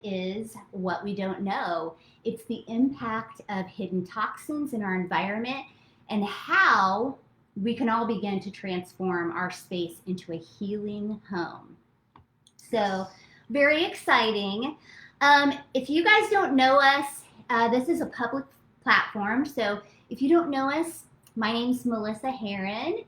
is what we don't know. It's the impact of hidden toxins in our environment and how we can all begin to transform our space into a healing home. So, very exciting. If you guys don't know us, this is a public platform. So, if you don't know us, my name's Melissa Heron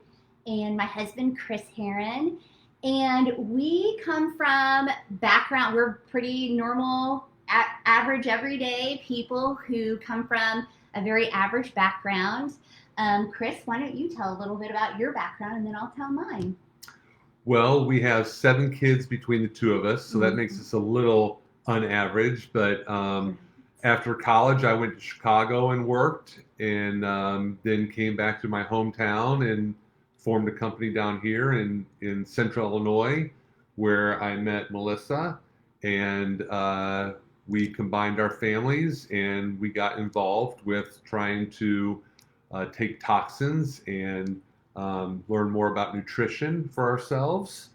and my husband, Chris Heron. And we come from background, we're pretty normal, average, everyday people who come from a very average background. Chris, why don't you tell a little bit about your background and then I'll tell mine. Well, we have 7 kids between the two of us, so that makes Mhm. us a little unaverage. But after college, I went to Chicago and worked, and then came back to my hometown and formed a company down here in Central Illinois, where I met Melissa, and we combined our families and we got involved with trying to take toxins and learn more about nutrition for ourselves,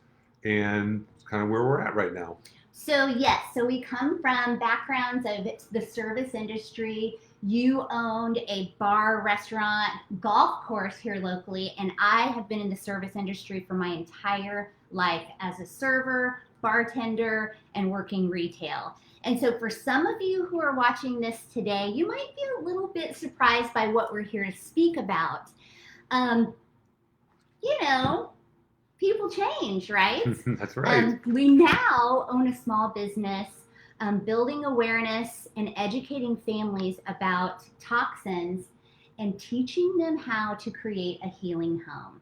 and it's kind of where we're at right now. So, yes, so we come from backgrounds of the service industry. You owned a bar, restaurant, golf course here locally, and I have been in the service industry for my entire life as a server, bartender, and working retail. And so, for some of you who are watching this today, you might be a little bit surprised by what we're here to speak about. Um, you know, People change, right? That's right. We now own a small business, building awareness and educating families about toxins and teaching them how to create a healing home.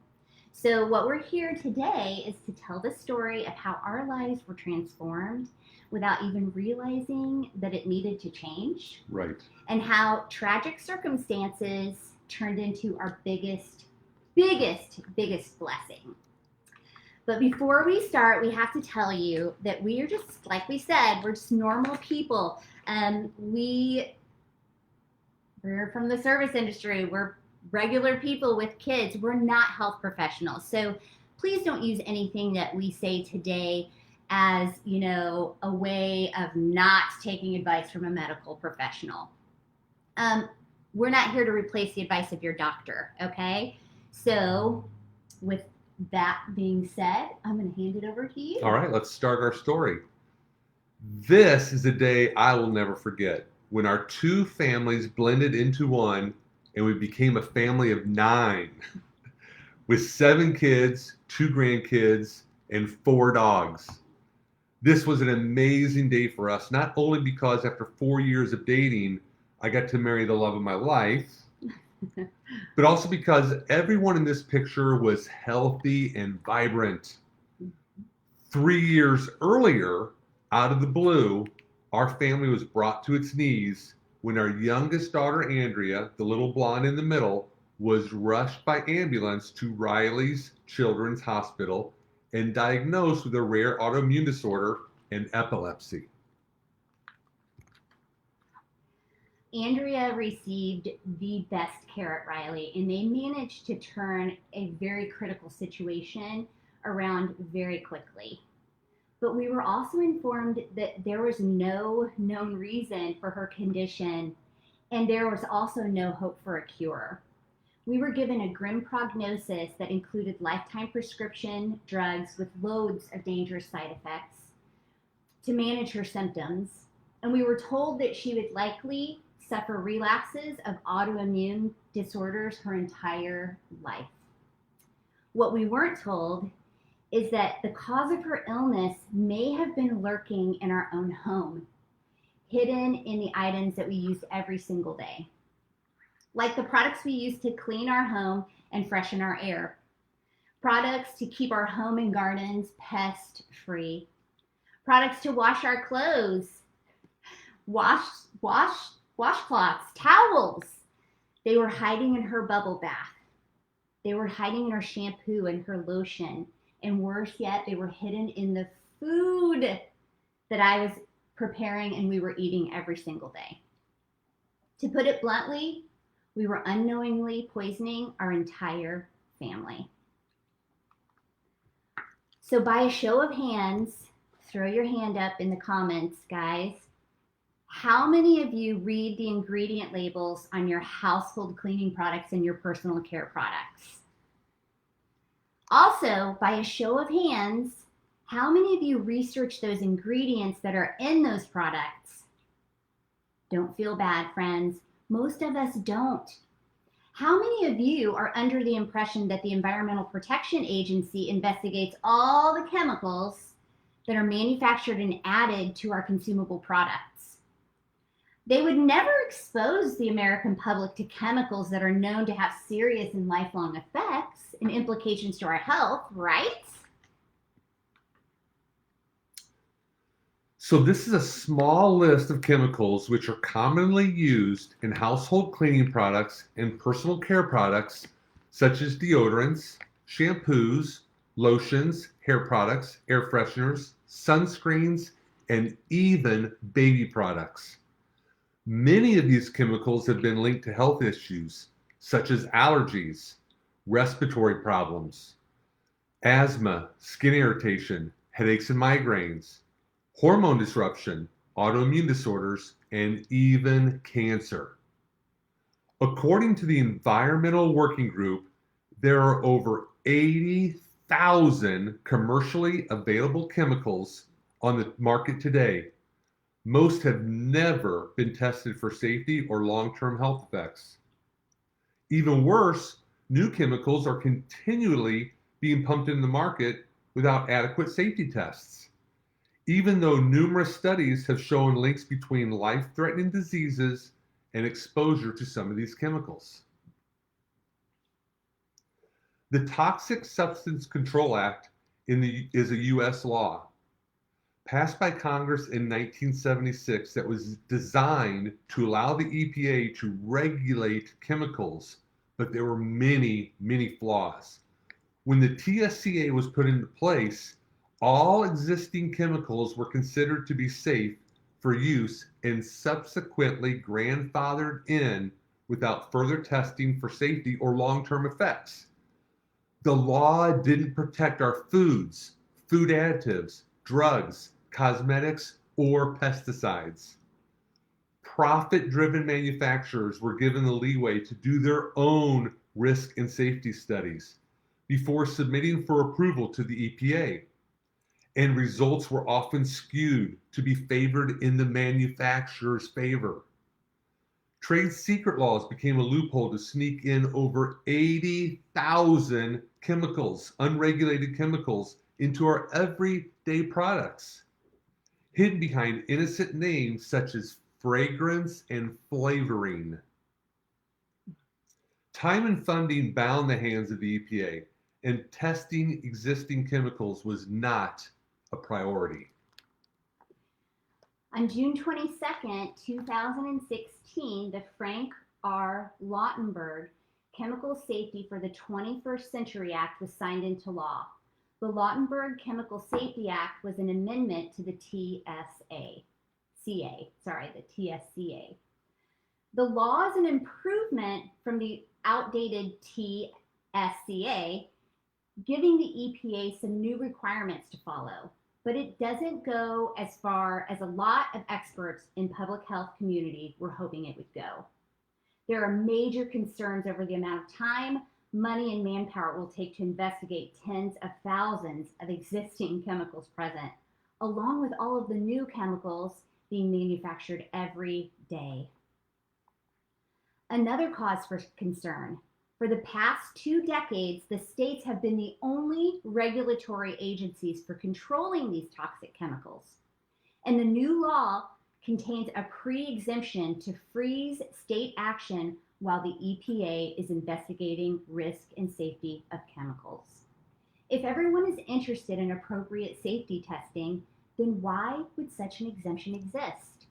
So, what we're here today is to tell the story of how our lives were transformed without even realizing that it needed to change, Right. and how tragic circumstances turned into our biggest blessing. But before we start, we have to tell you that we are just, like we said, we're just normal people. We're from the service industry. We're regular people with kids. We're not health professionals. So please don't use anything that we say today as, a way of not taking advice from a medical professional. We're not here to replace the advice of your doctor, okay? So with that being said, I'm going to hand it over to you. All right, let's start our story. This is a day I will never forget, when our two families blended into one and we became a family of 9 with 7 kids, 2 grandkids, and 4 dogs. This was an amazing day for us, not only because after 4 years of dating, I got to marry the love of my life, but also because everyone in this picture was healthy and vibrant. 3 years earlier, out of the blue, our family was brought to its knees when our youngest daughter, Andrea, the little blonde in the middle, was rushed by ambulance to Riley's Children's Hospital and diagnosed with a rare autoimmune disorder and epilepsy. Andrea received the best care at Riley, and they managed to turn a very critical situation around very quickly. But we were also informed that there was no known reason for her condition, and there was also no hope for a cure. We were given a grim prognosis that included lifetime prescription drugs with loads of dangerous side effects to manage her symptoms, and we were told that she would likely suffer relapses of autoimmune disorders her entire life. What we weren't told is that the cause of her illness may have been lurking in our own home, hidden in the items that we use every single day, like the products we use to clean our home and freshen our air, products to keep our home and gardens pest free, products to wash our clothes, washcloths, towels. They were hiding in her bubble bath. They were hiding in her shampoo and her lotion. And worse yet, they were hidden in the food that I was preparing and we were eating every single day. To put it bluntly, we were unknowingly poisoning our entire family. So by a show of hands, throw your hand up in the comments, guys. How many of you read the ingredient labels on your household cleaning products and your personal care products? Also, by a show of hands, how many of you research those ingredients that are in those products? Don't feel bad, friends. Most of us don't. How many of you are under the impression that the Environmental Protection Agency investigates all the chemicals that are manufactured and added to our consumable products? They would never expose the American public to chemicals that are known to have serious and lifelong effects and implications to our health, right? So this is a small list of chemicals which are commonly used in household cleaning products and personal care products such as deodorants, shampoos, lotions, hair products, air fresheners, sunscreens, and even baby products. Many of these chemicals have been linked to health issues such as allergies, respiratory problems, asthma, skin irritation, headaches and migraines, hormone disruption, autoimmune disorders, and even cancer. According to the Environmental Working Group, there are over 80,000 commercially available chemicals on the market today. Most have never been tested for safety or long-term health effects. Even worse, new chemicals are continually being pumped into the market without adequate safety tests. Even though numerous studies have shown links between life-threatening diseases and exposure to some of these chemicals. The Toxic Substance Control Act is a U.S. law passed by Congress in 1976 that was designed to allow the EPA to regulate chemicals, but there were many, many flaws. When the TSCA was put into place, all existing chemicals were considered to be safe for use and subsequently grandfathered in without further testing for safety or long-term effects. The law didn't protect our foods, food additives, drugs, cosmetics, or pesticides. Profit-driven manufacturers were given the leeway to do their own risk and safety studies before submitting for approval to the EPA. And results were often skewed to be favored in the manufacturer's favor. Trade secret laws became a loophole to sneak in over 80,000 chemicals, unregulated chemicals, into our everyday products, hidden behind innocent names such as fragrance and flavoring. Time and funding bound the hands of the EPA, and testing existing chemicals was not a priority. On June 22nd, 2016, the Frank R. Lautenberg Chemical Safety for the 21st Century Act was signed into law. The Lautenberg Chemical Safety Act was an amendment to the TSCA. The law is an improvement from the outdated TSCA, giving the EPA some new requirements to follow, but it doesn't go as far as a lot of experts in public health community were hoping it would go. There are major concerns over the amount of time, money, and manpower it will take to investigate tens of thousands of existing chemicals present, along with all of the new chemicals being manufactured every day. Another cause for concern. For the past 2 decades, the states have been the only regulatory agencies for controlling these toxic chemicals. And the new law contains a pre-exemption to freeze state action while the EPA is investigating risk and safety of chemicals. If everyone is interested in appropriate safety testing, then why would such an exemption exist?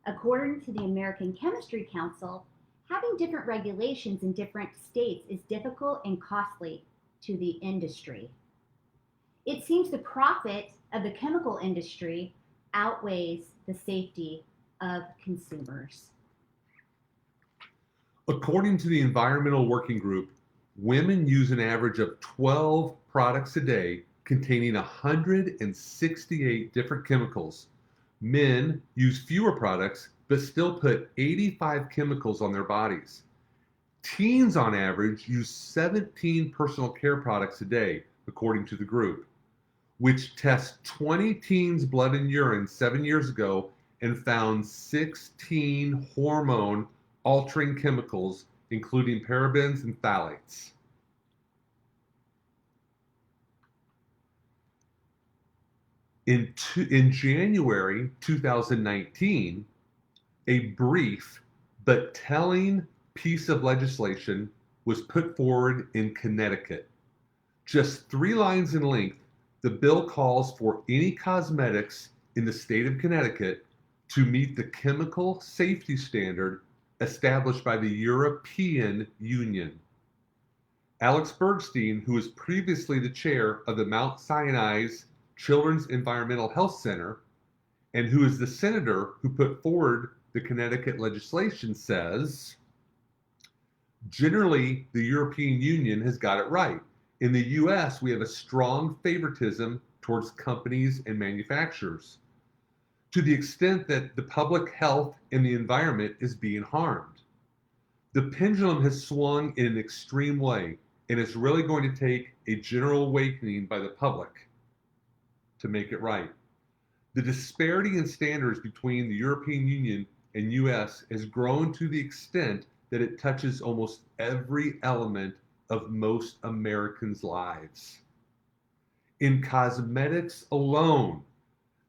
According to the American Chemistry Council, having different regulations in different states is difficult and costly to the industry. It seems the profit of the chemical industry outweighs the safety of consumers. According to the Environmental Working Group, women use an average of 12 products a day containing 168 different chemicals, Men use fewer products but still put 85 chemicals on their bodies. Teens on average use 17 personal care products a day, according to the group, which test 20 teens' blood and urine 7 years ago and found 16 hormone altering chemicals, including parabens and phthalates. In January 2019, a brief but telling piece of legislation was put forward in Connecticut. Just 3 lines in length, the bill calls for any cosmetics in the state of Connecticut to meet the chemical safety standard established by the European Union. Alex Bergstein, who was previously the chair of the Mount Sinai's Children's Environmental Health Center, and who is the senator who put forward the Connecticut legislation, says, generally, the European Union has got it right. In the US, we have a strong favoritism towards companies and manufacturers to the extent that the public health and the environment is being harmed. The pendulum has swung in an extreme way, and it's really going to take a general awakening by the public to make it right. The disparity in standards between the European Union and US has grown to the extent that it touches almost every element of most Americans' lives. In cosmetics alone,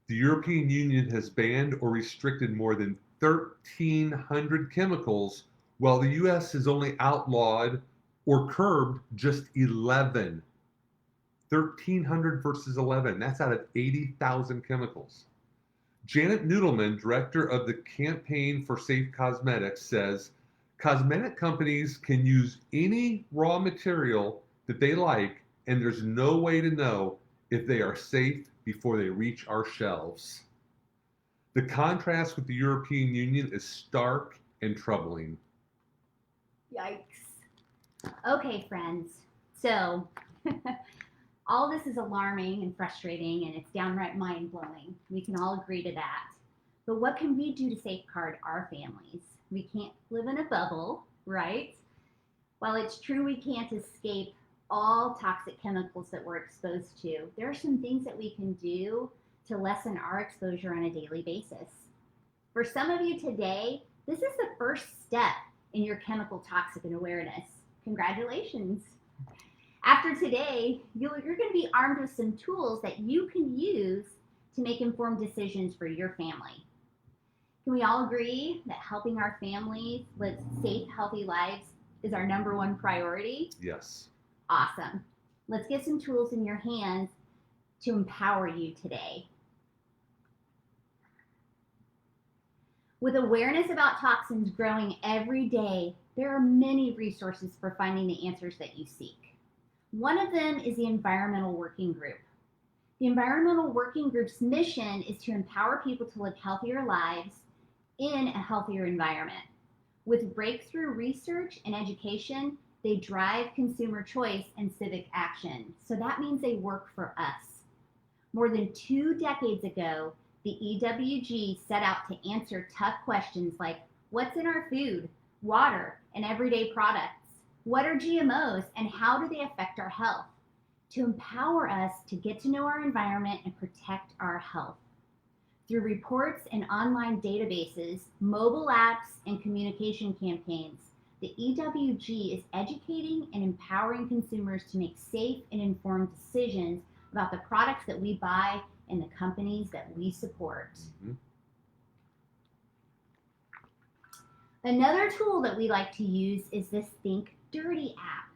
the European Union has banned or restricted more than 1,300 chemicals, while the US has only outlawed or curbed just 11. 1,300 versus 11. That's out of 80,000 chemicals. Janet Noodleman, director of the Campaign for Safe Cosmetics, says cosmetic companies can use any raw material that they like, and there's no way to know if they are safe before they reach our shelves. The contrast with the European Union is stark and troubling. Yikes. Okay, friends. So, all this is alarming and frustrating, and it's downright mind-blowing. We can all agree to that. But what can we do to safeguard our families? We can't live in a bubble, right? While it's true we can't escape all toxic chemicals that we're exposed to, there are some things that we can do to lessen our exposure on a daily basis. For some of you today, this is the first step in your chemical toxin awareness. Congratulations. After today, you're going to be armed with some tools that you can use to make informed decisions for your family. Can we all agree that helping our families live safe, healthy lives is our number one priority? Yes. Awesome. Let's get some tools in your hands to empower you today. With awareness about toxins growing every day, there are many resources for finding the answers that you seek. One of them is the Environmental Working Group. The Environmental Working Group's mission is to empower people to live healthier lives in a healthier environment. With breakthrough research and education, they drive consumer choice and civic action. So that means they work for us. More than 2 decades ago, the EWG set out to answer tough questions like, what's in our food, water, and everyday products? What are GMOs and how do they affect our health? To empower us to get to know our environment and protect our health. Through reports and online databases, mobile apps, and communication campaigns, the EWG is educating and empowering consumers to make safe and informed decisions about the products that we buy and the companies that we support. Mm-hmm. Another tool that we like to use is this Think Dirty app.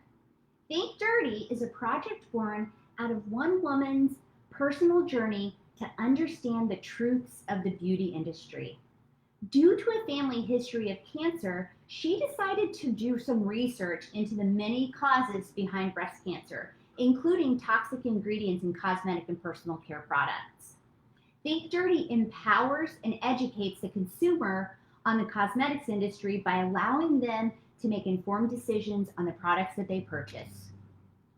Think Dirty is a project born out of one woman's personal journey to understand the truths of the beauty industry. Due to a family history of cancer, she decided to do some research into the many causes behind breast cancer, including toxic ingredients in cosmetic and personal care products. Think Dirty empowers and educates the consumer on the cosmetics industry by allowing them to make informed decisions on the products that they purchase.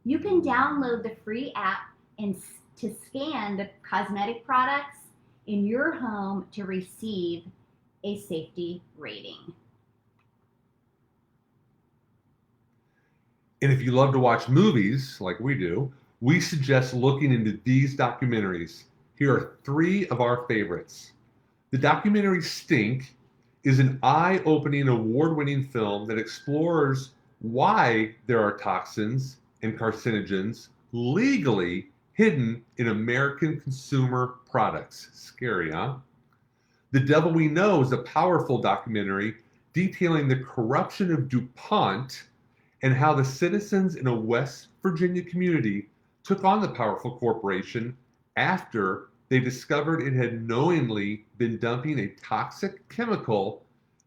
You can download the free app and to scan the cosmetic products in your home to receive a safety rating. And if you love to watch movies like we do, we suggest looking into these documentaries. Here are 3 of our favorites. The documentary Stink is an eye-opening, award-winning film that explores why there are toxins and carcinogens legally hidden in American consumer products. Scary, huh? The Devil We Know is a powerful documentary detailing the corruption of DuPont and how the citizens in a West Virginia community took on the powerful corporation after they discovered it had knowingly been dumping a toxic chemical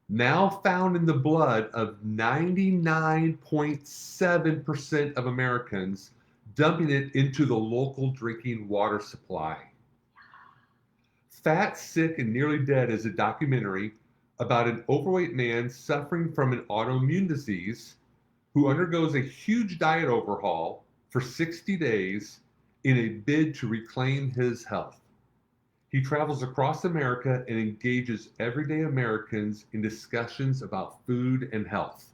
now found in the blood of 99.7% of Americans, dumping it into the local drinking water supply. Fat, Sick, and Nearly Dead is a documentary about an overweight man suffering from an autoimmune disease who undergoes a huge diet overhaul for 60 days in a bid to reclaim his health. He travels across America and engages everyday Americans in discussions about food and health.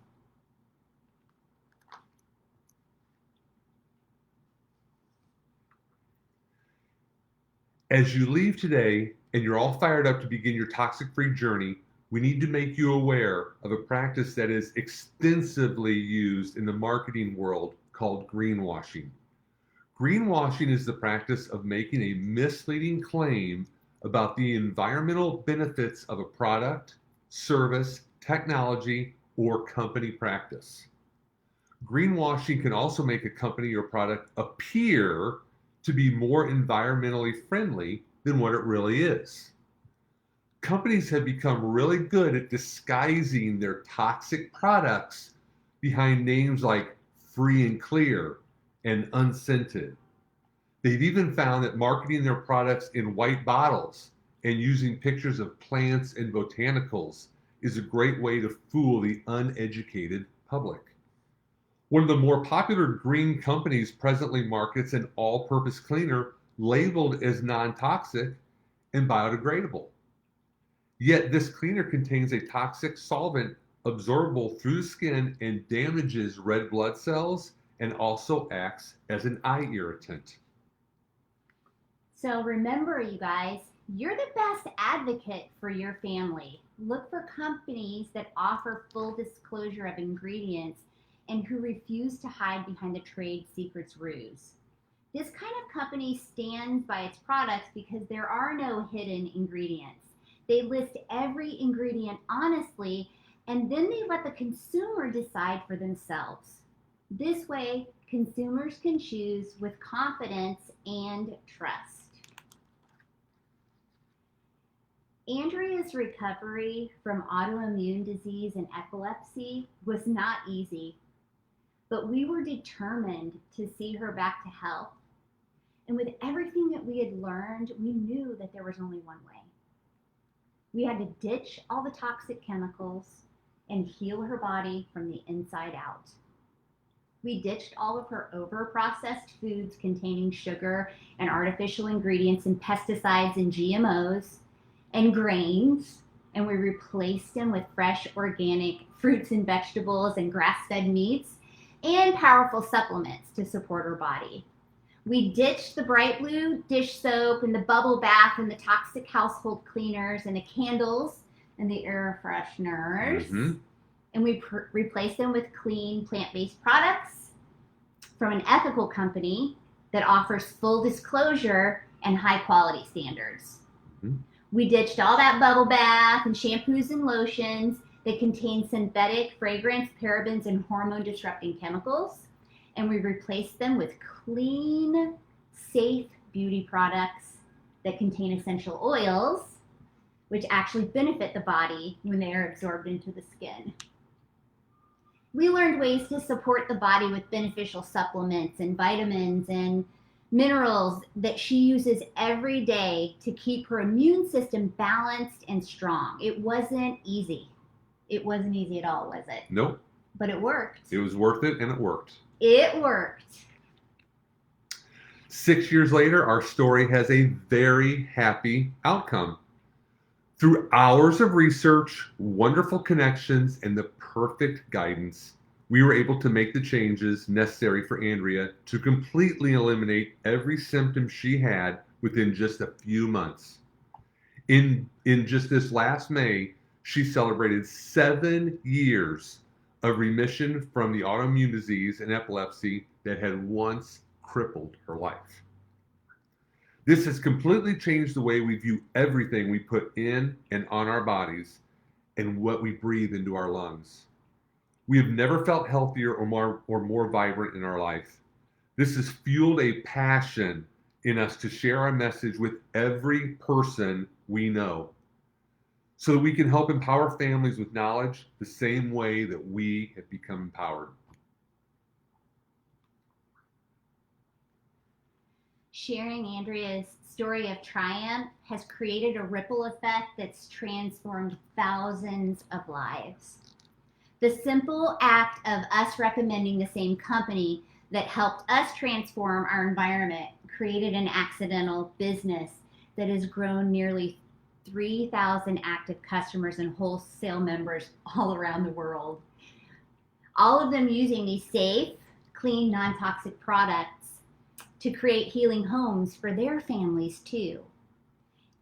As you leave today and you're all fired up to begin your toxic-free journey, we need to make you aware of a practice that is extensively used in the marketing world called greenwashing. Greenwashing is the practice of making a misleading claim about the environmental benefits of a product, service, technology, or company practice. Greenwashing can also make a company or product appear to be more environmentally friendly than what it really is. Companies have become really good at disguising their toxic products behind names like free and clear and unscented. They've even found that marketing their products in white bottles and using pictures of plants and botanicals is a great way to fool the uneducated public. One of the more popular green companies presently markets an all-purpose cleaner labeled as non-toxic and biodegradable. Yet this cleaner contains a toxic solvent absorbable through the skin and damages red blood cells and also acts as an eye irritant. So remember, you guys, you're the best advocate for your family. Look for companies that offer full disclosure of ingredients and who refuse to hide behind the trade secrets ruse. This kind of company stands by its products because there are no hidden ingredients. They list every ingredient honestly, and then they let the consumer decide for themselves. This way, consumers can choose with confidence and trust. Andrea's recovery from autoimmune disease and epilepsy was not easy, but we were determined to see her back to health. And with everything that we had learned, we knew that there was only one way. We had to ditch all the toxic chemicals and heal her body from the inside out. We ditched all of her over-processed foods containing sugar and artificial ingredients and pesticides and GMOs and grains, and we replaced them with fresh organic fruits and vegetables and grass-fed meats and powerful supplements to support her body. We ditched the bright blue dish soap and the bubble bath and the toxic household cleaners and the candles and the air fresheners. And we replaced them with clean plant-based products from an ethical company that offers full disclosure and high quality standards. We ditched all that bubble bath and shampoos and lotions that contain synthetic fragrance, parabens, and hormone disrupting chemicals. And we replaced them with clean, safe beauty products that contain essential oils, which actually benefit the body when they are absorbed into the skin. We learned ways to support the body with beneficial supplements and vitamins and minerals that she uses every day to keep her immune system balanced and strong. It wasn't easy. It wasn't easy at all, was it? Nope. But it worked. It was worth it, and it worked. It worked. 6 years later, our story has a very happy outcome. Through hours of research, wonderful connections, and the perfect guidance, we were able to make the changes necessary for Andrea to completely eliminate every symptom she had within just a few months. In just this last May, she celebrated 7 years of remission from the autoimmune disease and epilepsy that had once crippled her life. This has completely changed the way we view everything we put in and on our bodies and what we breathe into our lungs. We have never felt healthier or more vibrant in our life. This has fueled a passion in us to share our message with every person we know so that we can help empower families with knowledge the same way that we have become empowered. Sharing Andrea's story of triumph has created a ripple effect that's transformed thousands of lives. The simple act of us recommending the same company that helped us transform our environment created an accidental business that has grown nearly 3,000 active customers and wholesale members all around the world. All of them using these safe, clean, non-toxic products to create healing homes for their families too.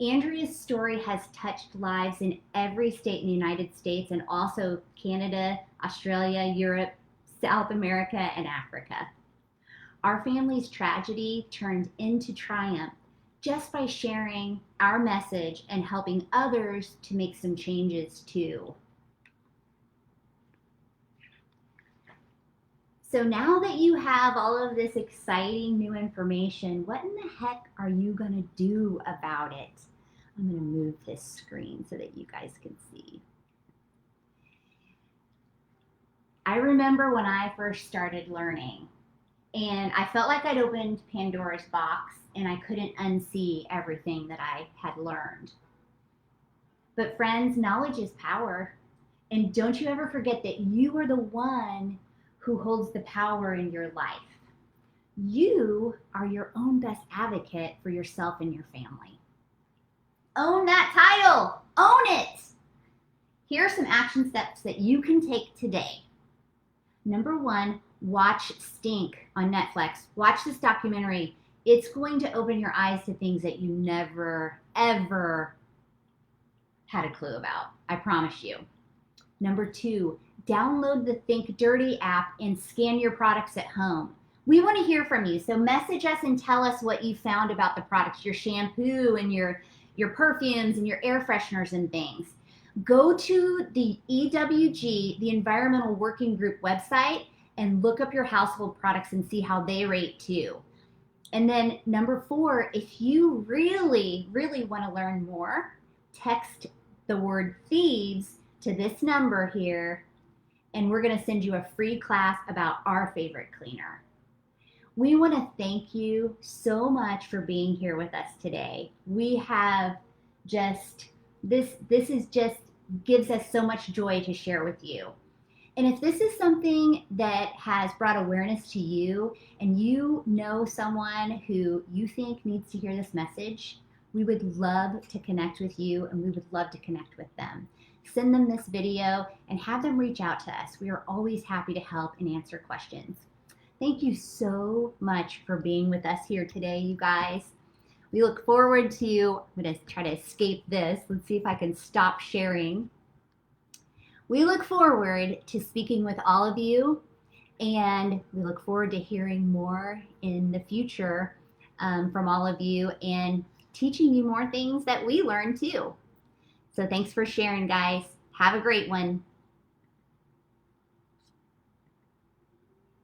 Andrea's story has touched lives in every state in the United States and also Canada, Australia, Europe, South America, and Africa. Our family's tragedy turned into triumph just by sharing our message and helping others to make some changes too. So now that you have all of this exciting new information, what in the heck are you going to do about it? I'm going to move this screen so that you guys can see. I remember when I first started learning, and I felt like I'd opened Pandora's box and I couldn't unsee everything that I had learned. But friends, knowledge is power. And don't you ever forget that you are the one who holds the power in your life. You are your own best advocate for yourself and your family. Own that title. Own it. Here are some action steps that you can take today. Number 1, watch Stink on Netflix. Watch this documentary. It's going to open your eyes to things that you never, ever had a clue about. I promise you. Number 2, download the Think Dirty app and scan your products at home. We want to hear from you, so message us and tell us what you found about the products, your shampoo and your perfumes and your air fresheners and things. Go to the EWG, the Environmental Working Group website, and look up your household products and see how they rate too. And then number 4, if you really, really want to learn more, text the word thieves to this number here, and we're going to send you a free class about our favorite cleaner. We want to thank you so much for being here with us today. We have just, this is just gives us so much joy to share with you. And if this is something that has brought awareness to you and you know someone who you think needs to hear this message, we would love to connect with you and we would love to connect with them. Send them this video and have them reach out to us. We are always happy to help and answer questions. Thank you so much for being with us here today, you guys. We look forward to, I'm going to try to escape this. Let's see if I can stop sharing. We look forward to speaking with all of you, and we look forward to hearing more in the future from all of you and teaching you more things that we learn too. So thanks for sharing, guys. Have a great one.